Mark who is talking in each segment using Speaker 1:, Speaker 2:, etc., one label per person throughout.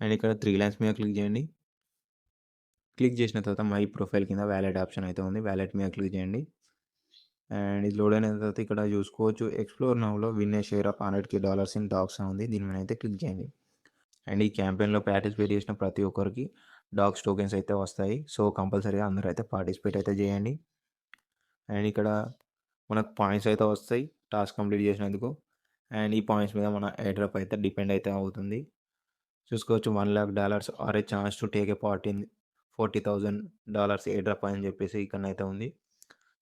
Speaker 1: And ఇక్కడ 3 lines మీద click చేయండి. క్లిక్ చేసిన తర్వాత మై ప్రొఫైల్ కింద వ్యాలెట్ ఆప్షన్ అయితే ఉంది. వ్యాలెట్ మీద క్లిక్ చేయండి. అండ్ ఇది లోడ్ అయిన తర్వాత ఇక్కడ చూసుకోవచ్చు ఎక్స్‌ప్లోర్ నౌలో win a share of $100K in dogs అని ఉంది. దీని మీద అయితే క్లిక్ చేయండి. అండ్ ఈ క్యాంపెయిన్‌లో పార్టిసిపేట్ చేసిన ప్రతి ఒక్కరికి డాగ్స్ టోకెన్స్ అయితే వస్తాయి. సో, కంపల్సరీగా అందరూ అయితే పార్టిసిపేట్ అయితే చేయండి. అండ్ ఇక్కడ మనకు పాయింట్స్ అయితే వస్తాయి టాస్క్ కంప్లీట్ చేసినందుకు. అండ్ ఈ పాయింట్స్ మీద మన ఎయిర్ డ్రాప్ అయితే డిపెండ్ అయితే అవుతుంది. చూసుకోవచ్చు $1,00,000 or a chance to take a part in $40,000 air drop అని చెప్పేసి ఇక్కడనైతే ఉంది.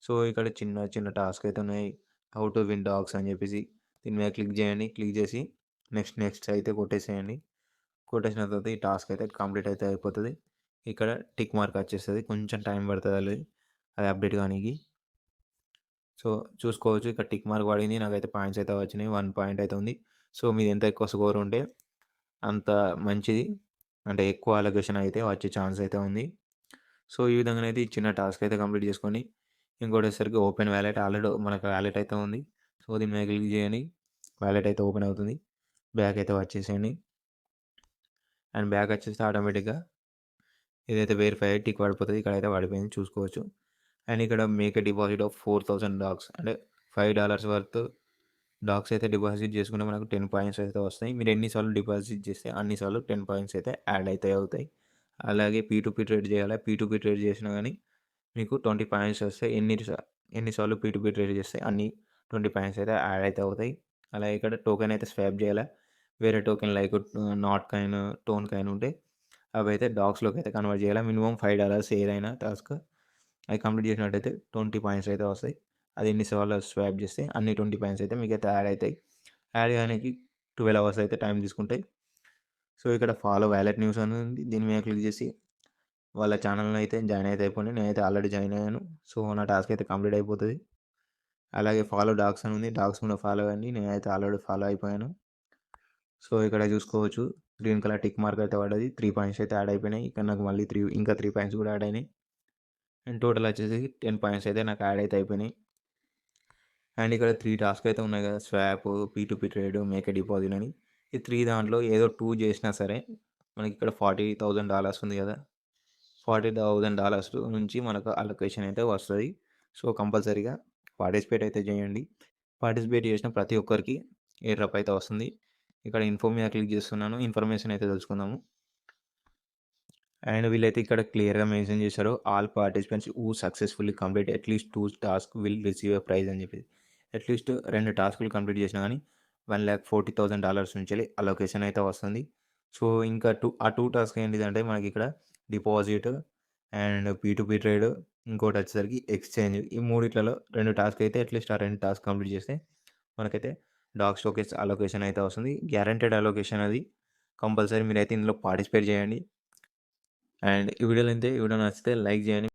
Speaker 1: సో, ఇక్కడ చిన్న చిన్న టాస్క్ అయితే ఉన్నాయి. హౌ టు విన్ డాగ్స్ అని చెప్పేసి దీని మీద క్లిక్ చేయండి. క్లిక్ చేసి నెక్స్ట్ నెక్స్ట్ అయితే కొట్టేసేయండి. కొట్టేసిన తర్వాత ఈ టాస్క్ అయితే కంప్లీట్ అయితే అయిపోతది. ఇక్కడ టిక్ మార్క్ వచ్చేస్తది. కొంచెం టైం పడతది అది అప్డేట్ కానీకి. సో, చూసుకోవచ్చు ఇక్కడ టిక్ మార్క్ పడింది. నాకైతే పాయింట్స్ అయితే వచ్చినాయి. 1 పాయింట్ అయితే ఉంది. సో, మీది ఎంత ఎక్కువ స్కోర్ ఉంటే అంత మంచిది. అంటే ఎక్కువ అలొకేషన్ అయితే వచ్చే ఛాన్స్ అయితే ఉంది. సో, ఈ విధంగానైతే ఈ చిన్న టాస్క్ అయితే కంప్లీట్ చేసుకొని ఇంకోటేసరికి ఓపెన్ వ్యాలెట్ ఆల్రెడీ మనకు వ్యాలెట్ అయితే ఉంది. సో, దీని మీద క్లిక్ చేయండి. వ్యాలెట్ అయితే ఓపెన్ అవుతుంది. బ్యాక్ అయితే వచ్చేసేయండి. అండ్ బ్యాక్ వచ్చేస్తే ఆటోమేటిక్‌గా ఇదైతే వెరిఫై అయ్యి టిక్ పడిపోతది. ఇక్కడైతే పడిపోయింది చూసుకోవచ్చు. అండ్ ఇక్కడ make a deposit of 4,000 dogs అంటే $5 వర్త్ డాగ్స్ అయితే డిపాజిట్ చేసుకుంటే మనకు 10 పాయింట్స్ అయితే వస్తాయి. మీరు ఎన్ని సార్లు డిపాజిట్ చేస్తే అన్ని సార్లు 10 పాయింట్స్ అయితే యాడ్ అయితే అవుతాయి. అలాగే పీ2పీ ట్రేడ్ చేయాలి. పీ2పీ ట్రేడ్ చేసినా గానీ మీకు 20 పాయింట్స్ వస్తాయి. ఎన్నిసార్లు పీ2పీ ట్రేడ్ చేస్తే అన్ని 20 పాయింట్స్ అయితే యాడ్ అయితే అవుతాయి. అలాగే ఇక్కడ టోకెన్ అయితే స్వాప్ చేయాలా. వేరే token like not coin, tone coin ఉంటే అవైతే డాగ్స్‌లోకి అయితే కన్వర్ట్ చేయాలా. మినిమమ్ $5 ఏదైనా టాస్క్. అది కంప్లీట్ చేసినట్టయితే 20 పాయింట్స్ అయితే వస్తాయి. అది ఎన్ని సార్లు స్వాప్ చేస్తే అన్ని 20 పాయింట్స్ అయితే మీకైతే యాడ్ అవుతాయి. యాడ్ కానీకి 12 అవర్స్ అయితే టైం తీసుకుంటాయి. సో, ఇక్కడ ఫాలో వ్యాలెట్ న్యూస్ అని ఉంది. దీని మీద క్లిక్ చేసి వాళ్ళ ఛానల్‌లో అయితే జాయిన్ అయితే అయిపోండి. నేనైతే ఆల్రెడీ జాయిన్ అయ్యాను. సో, నా టాస్క్ అయితే కంప్లీట్ అయిపోతది. అలాగే ఫాలో డాగ్స్ అని ఉంది. డాగ్స్ కూడా ఫాలో అవ్వండి. నేనైతే ఆల్రెడీ ఫాలో అయిపోయాను. సో, ఇక్కడ చూసుకోవచ్చు గ్రీన్ కలర్ టిక్ మార్క్ అయితే పడ్డది. 3 పాయింట్స్ అయితే యాడ్ అయిపోయినాయి. ఇక్కడ నాకు మళ్ళీ ఇంకా 3 పాయింట్స్ కూడా యాడ్ అయినాయి. అండ్ టోటల్ వచ్చేసి 10 పాయింట్స్ అయితే నాకు యాడ్ అయితే అయిపోయినాయి. అండ్ ఇక్కడ 3 టాస్క్ అయితే ఉన్నాయి కదా! Swap, P2P trade, make a deposit అని. ఈ 3 దాంట్లో ఏదో 2 చేసినా సరే మనకి ఇక్కడ $40,000 ఉంది కదా! $40,000 నుంచి మనకు అలొకేషన్ అయితే వస్తది. సో, కంపల్సరీగా పార్టిసిపేట్ అయితే చేయండి. పార్టిసిపేట్ చేసిన ప్రతి ఒక్కరికి ఎయిర్ డ్రాప్ అయితే వస్తుంది. ఇక్కడ ఇన్ఫో మీద క్లిక్ చేస్తున్నాను. ఇన్ఫర్మేషన్ అయితే తెలుసుకుందాము. అండ్ వీళ్ళైతే ఇక్కడ క్లియర్‌గా మెన్షన్ చేశారు. All participants who successfully complete at least 2 task will receive a prize అని చెప్పేసి. అట్‌లీస్ట్ 2 టాస్క్‌లు కంప్లీట్ చేసినా గానీ $1,40,000 నుంచెల్లి అలొకేషన్ అయితే వస్తుంది. సో, ఇంకా ఆ 2 టాస్క్ ఏంటిదంటే మనకిక్కడ డిపాజిట్ అండ్ పీ2పీ ట్రేడ్ ఇంకోటి వచ్చేసరికి ఎక్స్‌చేంజ్. ఈ మూడిట్లలో 2 టాస్క్ అయితే అట్‌లీస్ట్ ఆ 2 టాస్క్ కంప్లీట్ చేస్తే మనకైతే డాగ్స్ టోకెన్స్ అలొకేషన్ అయితే వస్తుంది. గ్యారంటెడ్ అలొకేషన్ అది. కంపల్సరీ మీరైతే ఇందులో పార్టిసిపేట్ చేయండి. అండ్ ఈ వీడియో నచ్చితే లైక్ చేయండి.